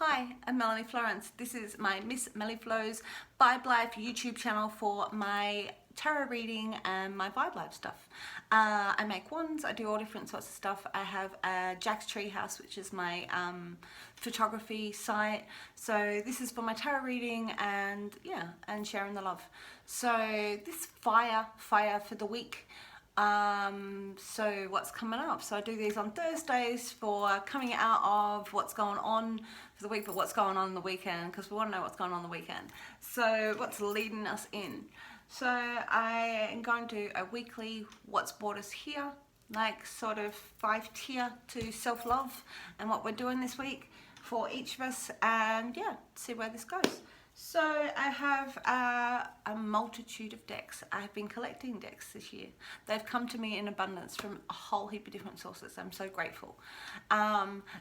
Hi, I'm Melanie Florence. This is my Miss Melly Flows VibeLife YouTube channel for my tarot reading and my VibeLife stuff. I make wands, I do all different sorts of stuff. I have Jack's Treehouse, which is my photography site. So this is for my tarot reading and yeah, and sharing the love. So this fire for the week. So what's coming up? So I do these on Thursdays for coming out of what's going on for the week, but what's going on the weekend, because we want to know what's going on the weekend. So what's leading us in? So I am going to do a weekly what's brought us here, like sort of 5-tier to self-love and what we're doing this week for each of us, and yeah, see where this goes. So I have a multitude of decks. I've been collecting decks this year. They've come to me in abundance from a whole heap of different sources. I'm so grateful.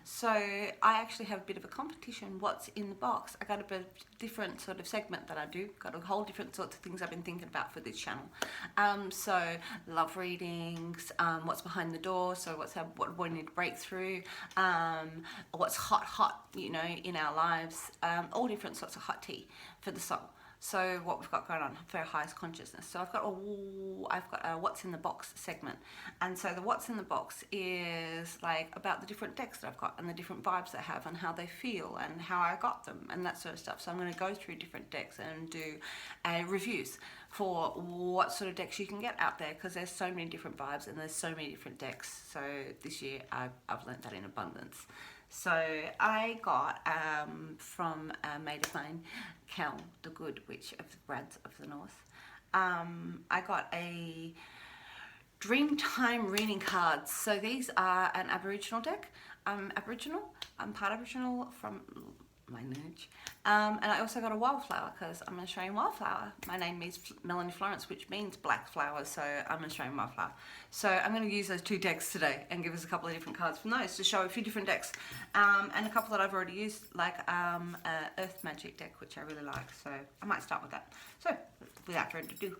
So I actually have a bit of a competition. What's in the box? I got a bit of different sort of segment that I do. Got a whole different sorts of things I've been thinking about for this channel. So love readings, what's behind the door. So what we need to break through. What's hot, you know, in our lives. All different sorts of hot tea for the soul. So what we've got going on for our highest consciousness. So I've got a what's in the box segment, and so the what's in the box is like about the different decks that I've got and the different vibes I have and how they feel and how I got them and that sort of stuff. So I'm going to go through different decks and do reviews for what sort of decks you can get out there, because there's so many different vibes and there's so many different decks. So this year I've learnt that in abundance. So I got from a mate of mine, Cal, the Good Witch of the Brads of the North, I got a Dreamtime reading cards. So these are an Aboriginal deck. I'm part Aboriginal from my lineage. And I also got a wildflower because I'm an Australian wildflower. My name is Melanie Florence, which means black flowers, so I'm an Australian wildflower. So I'm going to use those two decks today and give us a couple of different cards from those to show a few different decks. And a couple that I've already used, like a Earth Magic deck, which I really like. So I might start with that. So without further ado.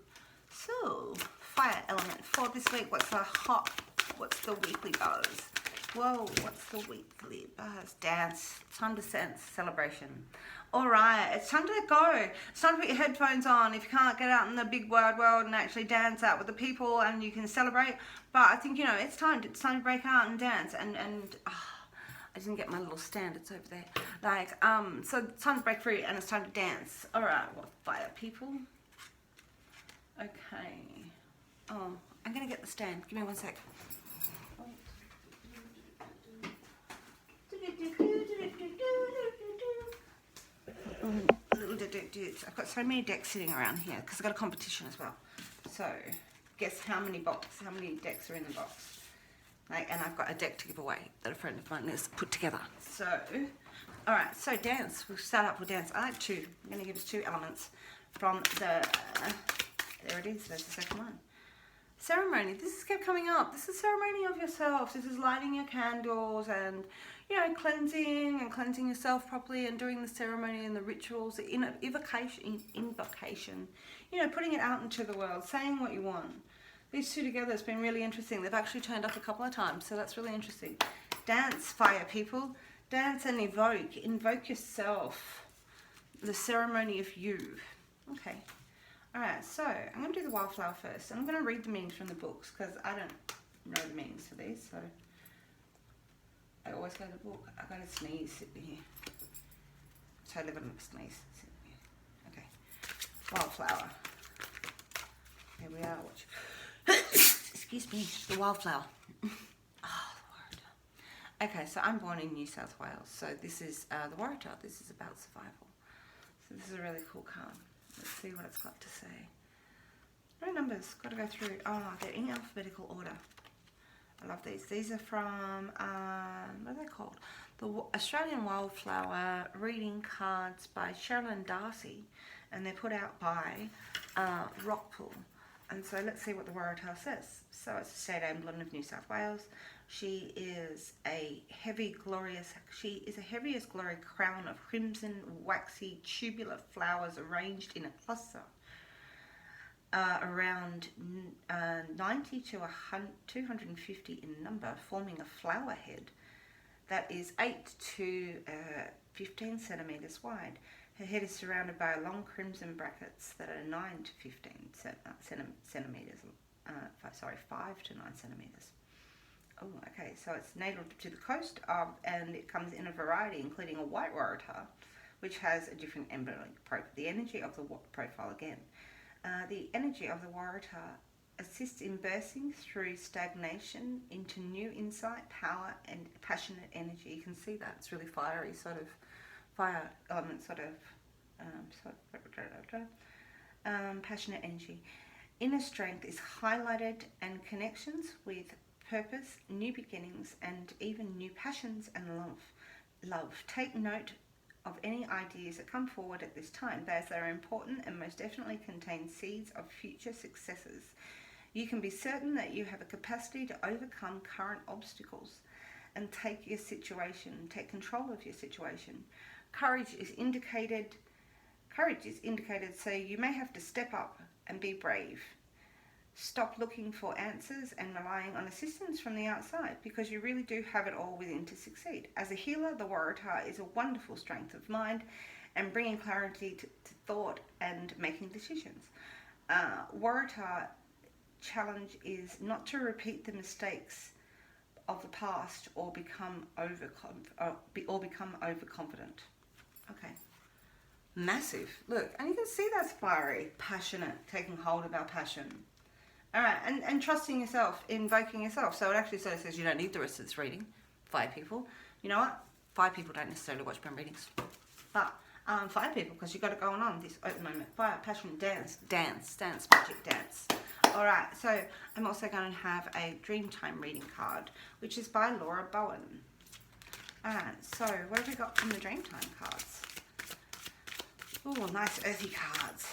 So, fire element for this week. What's the weekly buzz? Whoa, what's the weekly buzz? Dance. Time to sense. Celebration. Alright, it's time to go. It's time to put your headphones on if you can't get out in the big wide world and actually dance out with the people, and you can celebrate. But I think, you know, it's time to break out and dance. And I didn't get my little stand, it's over there. Like, so it's time to break free and it's time to dance. Alright, what fire people? Okay. Oh, I'm gonna get the stand. Give me one sec. I've got so many decks sitting around here because I've got a competition as well. So, guess how many decks are in the box? Like, and I've got a deck to give away that a friend of mine has put together. So, all right. So dance. We'll start up with dance. I like two. I'm going to give us two elements from the. There it is. There's the second one. Ceremony. This has kept coming up. This is ceremony of yourself. This is lighting your candles and, you know, cleansing yourself properly and doing the ceremony and the rituals, the invocation, you know, putting it out into the world, saying what you want. These two together has been really interesting. They've actually turned up a couple of times, so that's really interesting. Dance, fire people. Dance and invoke yourself. The ceremony of you. Okay. Alright, so I'm going to do the wildflower first. And I'm going to read the meanings from the books because I don't know the meanings for these. So I always go to the book. I've got to sneeze sitting here. So I live on a sneeze sitting here. Okay. Wildflower. Here we are. Excuse me. The wildflower. Oh, the Waratah. Okay, so I'm born in New South Wales. So this is the Waratah. This is about survival. So this is a really cool card. Let's see what it's got to say. No numbers, got to go through. Oh, they're in alphabetical order. I love these. These are from, what are they called? The Australian Wildflower Reading Cards by Sherilyn Darcy. And they're put out by Rockpool. And so let's see what the Waratah says. So it's a state emblem of New South Wales. She is a heaviest glory crown of crimson, waxy, tubular flowers arranged in a cluster, around 90 to 250 in number, forming a flower head. that is 8 to 15 centimeters wide. Her head is surrounded by long crimson brackets that are 9 to 15 centimeters. 5 to 9 centimeters. Oh, okay. So it's native to the coast, and it comes in a variety, including a white waratah, which has a different embryonic profile. The energy of the profile again. The energy of the waratah assists in bursting through stagnation into new insight, power, and passionate energy. You can see that it's really fiery, sort of fire element, passionate energy. Inner strength is highlighted, and connections with purpose, new beginnings, and even new passions and love. Take note of any ideas that come forward at this time, as they are important and most definitely contain seeds of future successes. You can be certain that you have a capacity to overcome current obstacles and take control of your situation. Courage is indicated, so you may have to step up and be brave. Stop looking for answers and relying on assistance from the outside, because you really do have it all within to succeed. As a healer, the waratah is a wonderful strength of mind and bringing clarity to thought and making decisions. Waratah challenge is not to repeat the mistakes of the past or become overconfident. Okay. Massive. Look, and you can see that's fiery, passionate, taking hold of our passion. All right, and trusting yourself, invoking yourself. So it actually sort of says you don't need the rest of this reading. 5 people. You know what? 5 people don't necessarily watch my readings. But 5 people, because you've got it going on this at the moment. Fire, passion, dance, magic dance. All right, so I'm also going to have a Dreamtime reading card, which is by Laura Bowen. All right, so what have we got from the Dreamtime cards? Oh, nice earthy cards.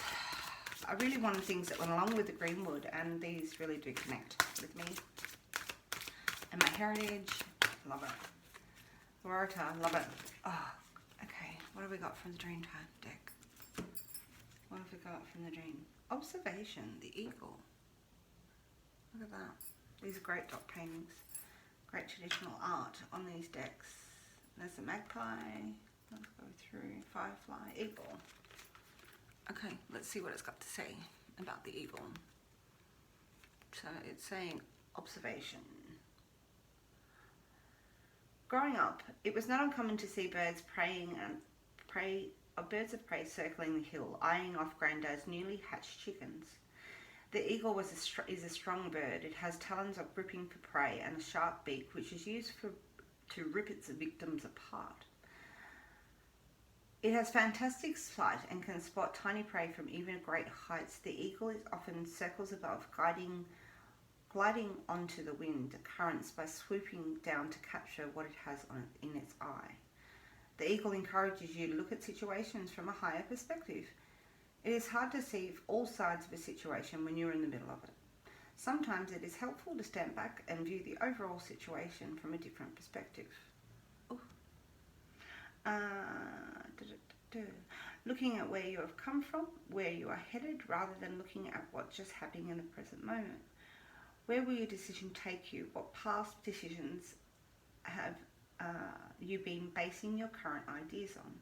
I really wanted things that went along with the greenwood, and these really do connect with me. And my heritage, love it. Waratah, love it. Oh, okay. What have we got from the Dreamtime deck? What have we got from the dream? Observation, the eagle. Look at that. These are great dot paintings. Great traditional art on these decks. There's a magpie. Let's go through. Firefly, eagle. Okay, let's see what it's got to say about the eagle. So it's saying observation. Growing up, it was not uncommon to see birds birds of prey circling the hill, eyeing off Grandad's newly hatched chickens. The eagle is a strong bird. It has talons of gripping for prey and a sharp beak, which is used to rip its victims apart. It has fantastic sight and can spot tiny prey from even great heights. The eagle is often circles above, gliding onto the wind currents by swooping down to capture what it has in its eye. The eagle encourages you to look at situations from a higher perspective. It is hard to see all sides of a situation when you're in the middle of it. Sometimes it is helpful to stand back and view the overall situation from a different perspective. Looking at where you have come from, where you are headed, rather than looking at what's just happening in the present moment. Where will your decision take you? What past decisions have you been basing your current ideas on?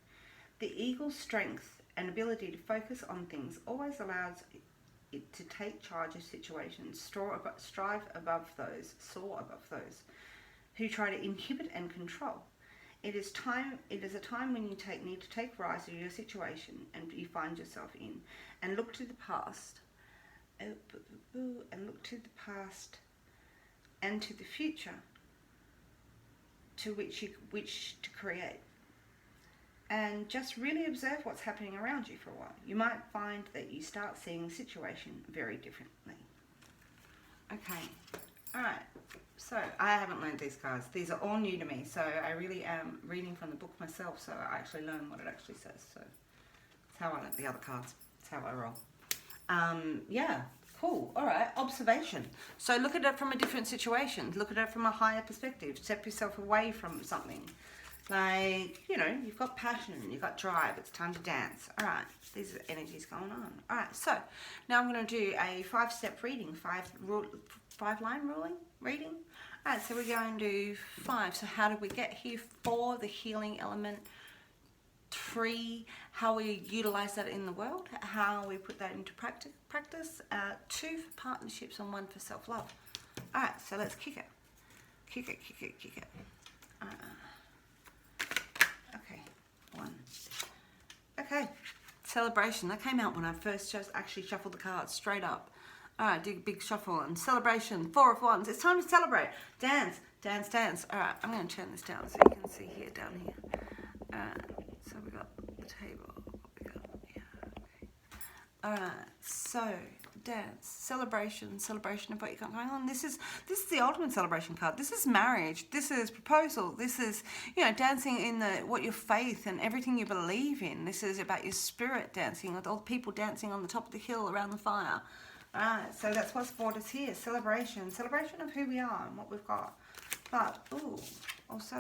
The eagle's strength and ability to focus on things always allows it to take charge of situations, strive above those, soar above those who try to inhibit and control. It is a time when you need to take rise of your situation and you find yourself in, and look to the past, and to the future to which you wish to create. And just really observe what's happening around you for a while. You might find that you start seeing the situation very differently. Okay, all right. So I haven't learned these cards. These are all new to me. So I really am reading from the book myself. So I actually learn what it actually says. So that's how I learn the other cards. That's how I roll. Yeah, cool. All right, observation. So look at it from a different situation. Look at it from a higher perspective. Step yourself away from something. Like, you know, you've got passion, you've got drive, it's time to dance. All right, these are energies going on. All right, so now I'm going to do a 5-step reading, 5-line reading. Alright, so we're going to 5. So how did we get here? 4, the healing element. 3, how we utilize that in the world, how we put that into practice. 2 for partnerships and 1 for self-love. Alright, so let's kick it. Kick it. Okay, 1. Okay, celebration. That came out when I first just actually shuffled the cards straight up. Alright, do a big shuffle and celebration. 4 of Wands. It's time to celebrate. Dance. Alright, I'm going to turn this down so you can see here, down here. Alright, so we got the table. What we got here? Okay. Alright, so dance, celebration of what you got going on. This is the ultimate celebration card. This is marriage. This is proposal. This is, you know, dancing in what your faith and everything you believe in. This is about your spirit dancing, with all the people dancing on the top of the hill around the fire. Alright, so that's what's brought us here. Celebration of who we are and what we've got. But, also,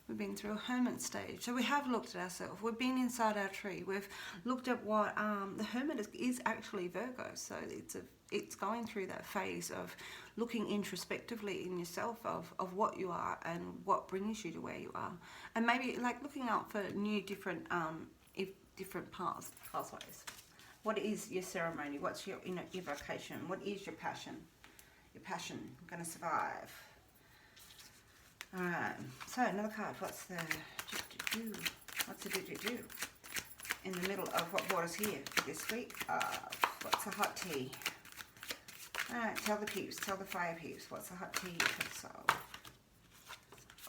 we've been through a hermit stage. So we have looked at ourselves. We've been inside our tree. We've looked at what the hermit is actually Virgo. So it's going through that phase of looking introspectively in yourself of what you are and what brings you to where you are. And maybe like looking out for new different pathways. What is your ceremony? What's your your vocation? What is your passion? Your passion, going to survive. Alright, so another card. What's the do in the middle of what brought us here this week? What's the hot tea? Alright, tell the peeps, tell the fire peeps. What's the hot tea for the soul?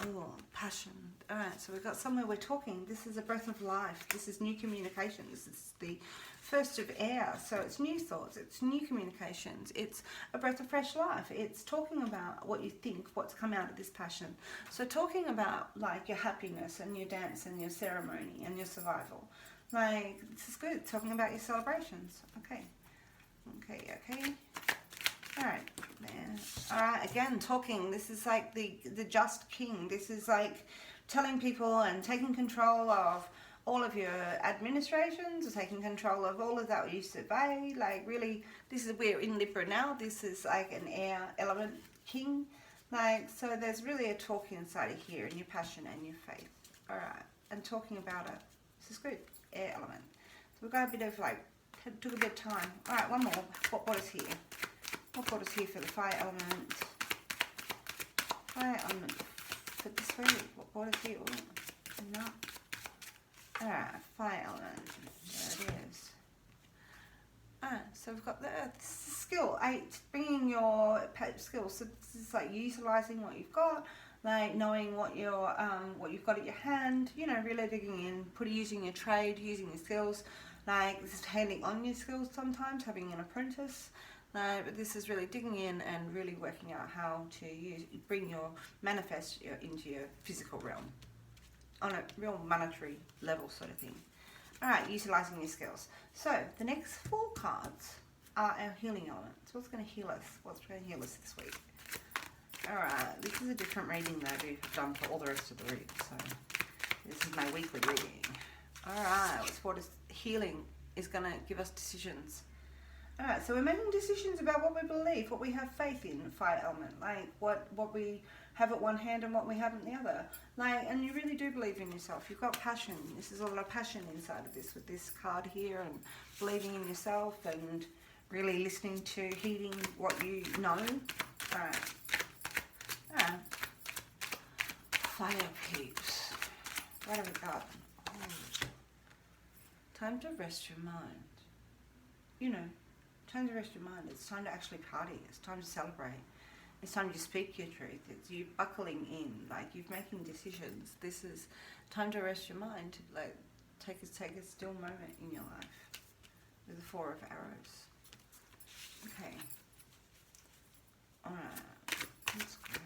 Oh, passion. Alright, so we've got somewhere we're talking. This is a breath of life. This is new communication. This is the first of air. So it's new thoughts. It's new communications. It's a breath of fresh life. It's talking about what you think, what's come out of this passion. So talking about like your happiness and your dance and your ceremony and your survival. Like, this is good. Talking about your celebrations. Okay. Alright, there. Alright, again, talking. This is like the just king. This is like telling people and taking control of all of your administrations, or taking control of all of that you survey. Like, really, we're in Libra now. This is like an air element king. Like, so there's really a talking inside of here, and your passion and your faith. Alright, and talking about it. This is good. Air element. So we've got a bit of like, took a bit of time. Alright, one more. What brought us here? What brought us here for the fire element? Fire element for this week. What brought us here? Oh, no. Alright, fire element. There it is. Alright, so we've got this is skill 8, bringing your skills. So this is like utilizing what you've got, like knowing what you've got at your hand. You know, really digging in, using your trade, using your skills. Like, this is handing on your skills sometimes, having an apprentice. But this is really digging in and really working out how to manifest into your physical realm on a real monetary level sort of thing. Alright, utilising your skills. So, the next 4 cards are our healing elements. What's going to heal us? What's going to heal us this week? Alright, this is a different reading that I've done for all the rest of the reading. So, this is my weekly reading. Alright, what is healing is going to give us decisions. Alright, so we're making decisions about what we believe, what we have faith in, fire element, like what we have at one hand and what we have at the other. Like, and you really do believe in yourself. You've got passion. This is a lot of passion inside of this with this card here, and believing in yourself and really listening to, heeding what you know. Alright. Alright. Fire peeps. What have we got? Oh. Time to rest your mind. You know. Time to rest your mind. It's time to actually party. It's time to celebrate. It's time to speak your truth. It's you buckling in, like you're making decisions. This is time to rest your mind, to like take a still moment in your life. With the 4 of arrows. Okay. Alright. Let's go.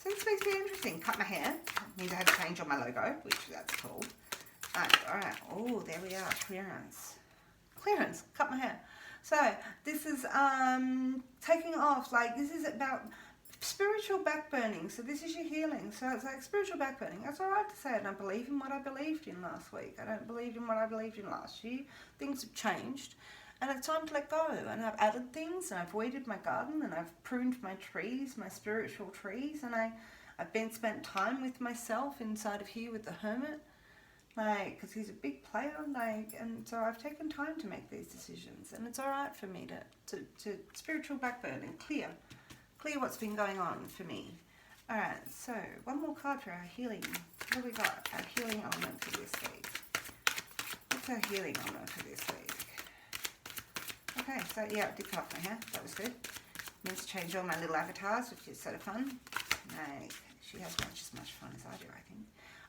So this week's really interesting. Cut my hair. Means I had to change on my logo, which that's cool. Alright. Oh, there we are. Clearance. Cut my hair. So this is taking off, like this is about spiritual backburning. So this is your healing. So it's like spiritual backburning. That's all right to say I don't believe in what I believed in last week. I don't believe in what I believed in last year. Things have changed. And it's time to let go. And I've added things, and I've weeded my garden, and I've pruned my trees, my spiritual trees, and I've spent time with myself inside of here with the hermit, like, because he's a big player, like, and so I've taken time to make these decisions, and it's all right for me to spiritual backburn and clear what's been going on for me. All right, so one more card for our healing. What have we got? Our healing element for this week. What's our healing element for this week? Okay, so yeah, I did cut off my hair. That was good. Means to change all my little avatars, which is sort of fun. Like, she has just as much fun as I do, I think.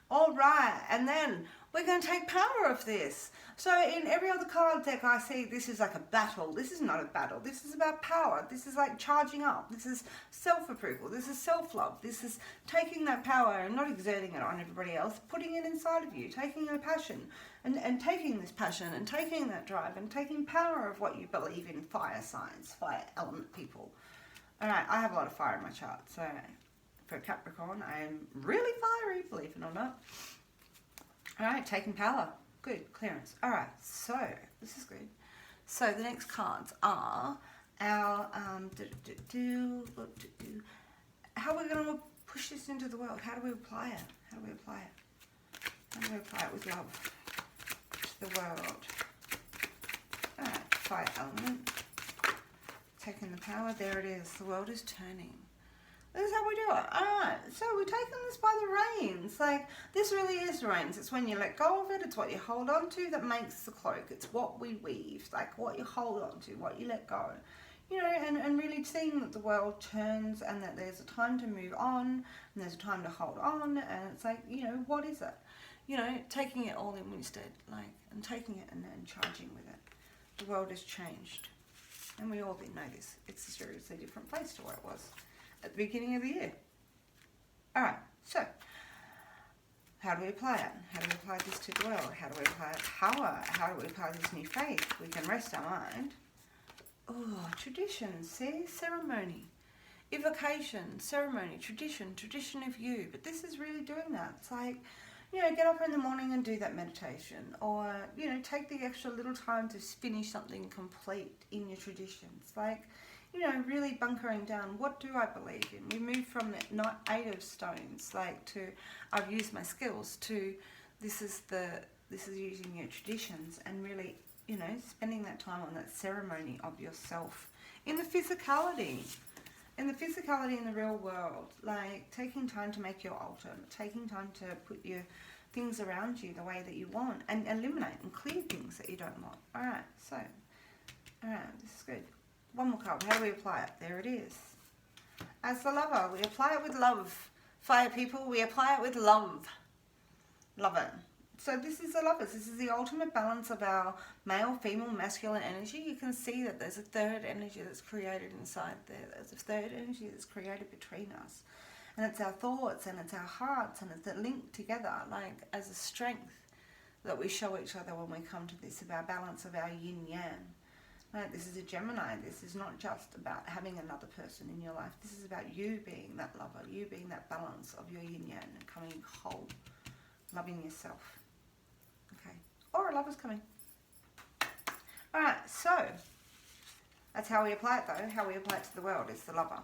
All right, and then we're going to take power of this. So in every other card deck I see, this is like a battle. This is not a battle. This is about power. This is like charging up. This is self-approval. This is self-love. This is taking that power and not exerting it on everybody else, putting it inside of you, taking a passion and taking this passion and taking that drive and taking power of what you believe in, fire signs, fire element people. All right, I have a lot of fire in my chart, so for Capricorn, I am really fiery, believe it or not. All right, taking power. Good, clearance. All right, so this is good. So the next cards are our how we're going to push this into the world. How do we apply it? How do we apply it? How do we apply it with love to the world? All right, fire element. Taking the power. There it is. The world is turning. This is how we do it. Alright, so we're taking this by the reins. Like, this really is the reins. It's when you let go of it, it's what you hold on to that makes the cloak. It's what we weave, like what you hold on to, what you let go. You know, and really seeing that the world turns and that there's a time to move on and there's a time to hold on, and it's like, you know, what is it? You know, taking it all in instead, like, and taking it and then charging with it. The world has changed. And we all know this. It's a seriously different place to where it was at the beginning of the year. Alright, so how do we apply it? How do we apply this to the world? How do we apply power? How do we apply this new faith? We can rest our mind. Oh, tradition, see? Ceremony. Evocation, ceremony, tradition of you. But this is really doing that. It's like, you know, get up in the morning and do that meditation. Or, you know, take the extra little time to finish something complete in your traditions. Like, you know, really bunkering down, what do I believe in? We move from the not 8 of stones, like, to I've used my skills, to this is using your traditions, and really, you know, spending that time on that ceremony of yourself in the physicality in the real world, like taking time to make your altar, taking time to put your things around you the way that you want, and eliminate and clear things that you don't want. Alright, so, alright, this is good. One more card. How do we apply it? There it is. As the lover, we apply it with love. Fire people, we apply it with love. Love it. So this is the lovers. This is the ultimate balance of our male, female, masculine energy. You can see that there's a third energy that's created inside there. There's a third energy that's created between us. And it's our thoughts and it's our hearts and it's linked together, like as a strength that we show each other when we come to this, about balance of our yin-yang. Right, this is a Gemini. This is not just about having another person in your life. This is about you being that lover, you being that balance of your yin-yang and coming whole, loving yourself. Okay, or a lover's coming. Alright, so that's how we apply it though. How we apply it to the world is the lover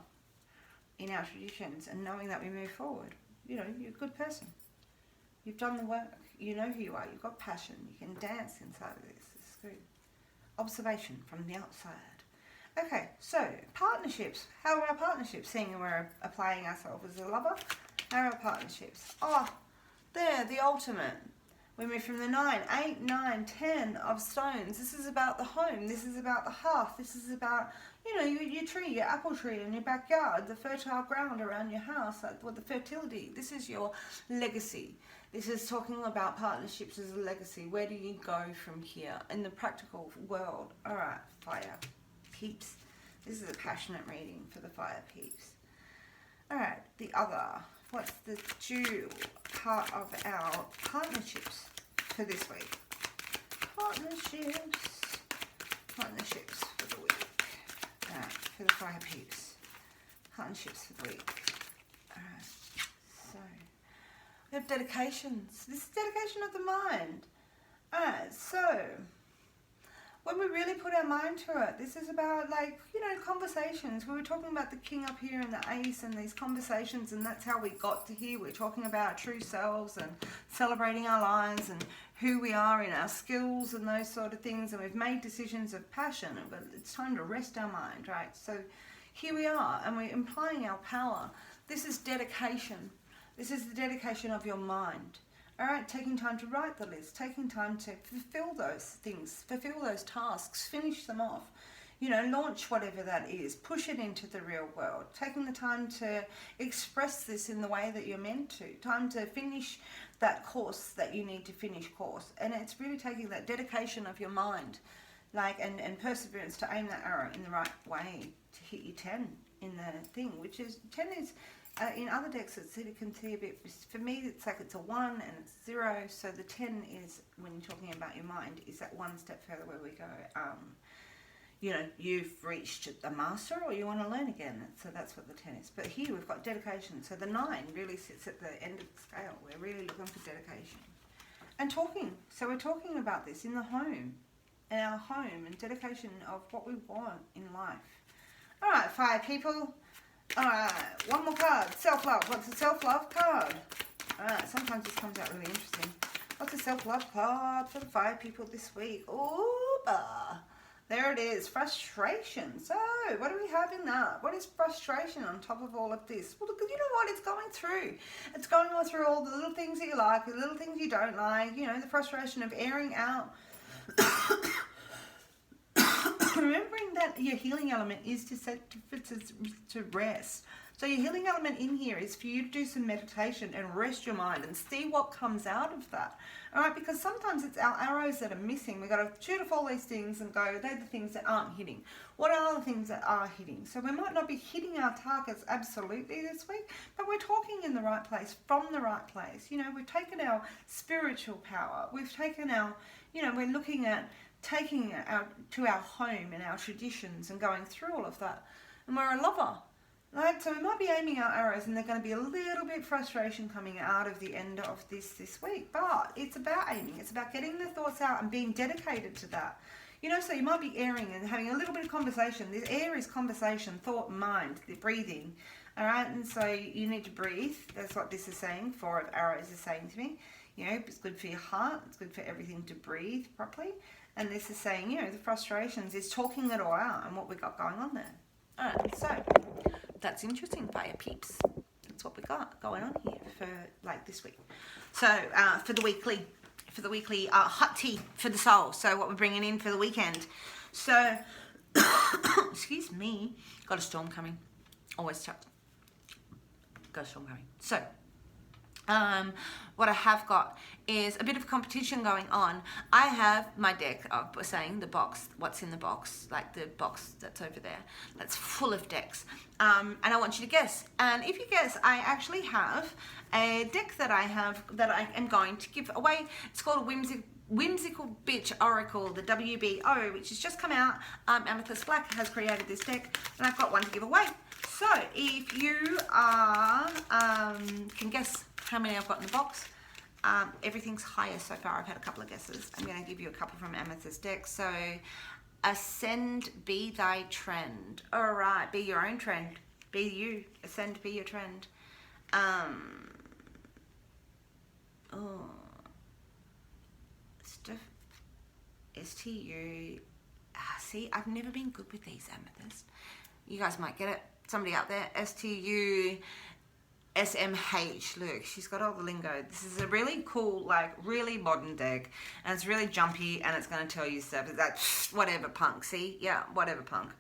in our traditions, and knowing that we move forward. You know, you're a good person. You've done the work. You know who you are. You've got passion. You can dance inside of this. This is good. Observation from the outside. Okay, so partnerships. How are our partnerships? Seeing we're applying ourselves as a lover. How are our partnerships? Oh, they're the ultimate. We move from the 9, 8, 9, 10 of stones. This is about the home. This is about the hearth. This is about, you know, your tree, your apple tree in your backyard, the fertile ground around your house, with the fertility. This is your legacy. This is talking about partnerships as a legacy. Where do you go from here in the practical world? All right, fire peeps. This is a passionate reading for the fire peeps. All right, the other. What's the due part of our partnerships for this week? Partnerships for the week. All right, for the fire peeps. Partnerships for the week. All right, so we have dedications. This is dedication of the mind. Alright, so when we really put our mind to it. This is about, like, you know, conversations. We were talking about the king up here and the ace and these conversations, and that's how we got to here. We're talking about our true selves and celebrating our lives and who we are in our skills and those sort of things. And we've made decisions of passion, but it's time to rest our mind, right? So here we are, and we're implying our power. This is dedication. This is the dedication of your mind. All right, taking time to write the list, taking time to fulfill those things, fulfill those tasks, finish them off, you know, launch whatever that is, push it into the real world, taking the time to express this in the way that you're meant to, time to finish that course that you need to finish course. And it's really taking that dedication of your mind, like, and perseverance to aim that arrow in the right way to hit your 10 in the thing, which is, 10 is, in other decks, it can see a bit, for me, it's like it's a 1 and it's 0. So the 10 is, when you're talking about your mind, is that one step further where we go, you know, you've reached the master or you want to learn again. So that's what the 10 is. But here we've got dedication. So the 9 really sits at the end of the scale. We're really looking for dedication. And talking. So we're talking about this in the home, in our home, and dedication of what we want in life. All right, fire people. Alright, one more card. Self-love. What's a self-love card? Alright, sometimes this comes out really interesting. What's a self-love card for the fire people this week? Ooh, there it is. Frustration. So, what do we have in that? What is frustration on top of all of this? Well, look, you know what? It's going through. It's going all through all the little things that you like, the little things you don't like, you know, the frustration of airing out. Remembering that your healing element is to rest. So your healing element in here is for you to do some meditation and rest your mind and see what comes out of that. All right, because sometimes it's our arrows that are missing. We've got to shoot off all these things and go, they're the things that aren't hitting. What are the things that are hitting? So we might not be hitting our targets absolutely this week, but we're talking in the right place, from the right place. You know, we've taken our spiritual power. We've taken our, you know, we're looking at taking it out to our home and our traditions and going through all of that. And we're a lover, right? So we might be aiming our arrows and there's going to be a little bit frustration coming out of the end of this week. But it's about aiming. It's about getting the thoughts out and being dedicated to that. You know, so you might be airing and having a little bit of conversation. This air is conversation, thought, mind, the breathing. All right, and so you need to breathe. That's what this is saying. 4 of arrows is saying to me. You know, it's good for your heart. It's good for everything to breathe properly. And this is saying, you know, the frustrations is talking it all out and what we got going on there. All right, so that's interesting, fire peeps. That's what we got going on here for, like, this week. So for the weekly hot tea for the soul. So what we're bringing in for the weekend. So, excuse me, got a storm coming. Always got a storm coming. So, what I have got is a bit of competition going on. I have my deck, we're saying the box, what's in the box, like the box that's over there, that's full of decks. And I want you to guess. And if you guess, I actually have a deck that I am going to give away. It's called Whimsical Bitch Oracle, the WBO, which has just come out. Amethyst Black has created this deck, and I've got one to give away. So if you can guess how many I've got in the box, everything's higher so far. I've had a couple of guesses. I'm going to give you a couple from Amethyst deck. So, ascend, be thy trend. All right, be your own trend. Be you. Ascend, be your trend. Stuff. STU. See, I've never been good with these, Amethyst. You guys might get it. Somebody out there. STU. SMH, look, she's got all the lingo. This is a really cool, like, really modern deck, and it's really jumpy, and it's going to tell you stuff. It's like, whatever, punk, see? Yeah, whatever, punk.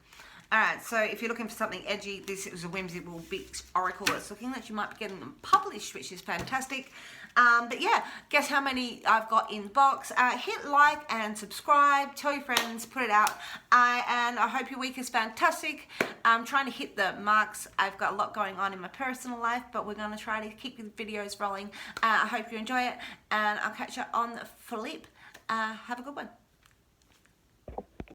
Alright, so if you're looking for something edgy, this is a Whimsical Bitch Oracle. It's looking like you might be getting them published, which is fantastic. But yeah, guess how many I've got in the box. Hit like and subscribe, tell your friends, put it out. And I hope your week is fantastic. I'm trying to hit the marks. I've got a lot going on in my personal life, but we're going to try to keep the videos rolling. I hope you enjoy it, and I'll catch you on the flip. Have a good one.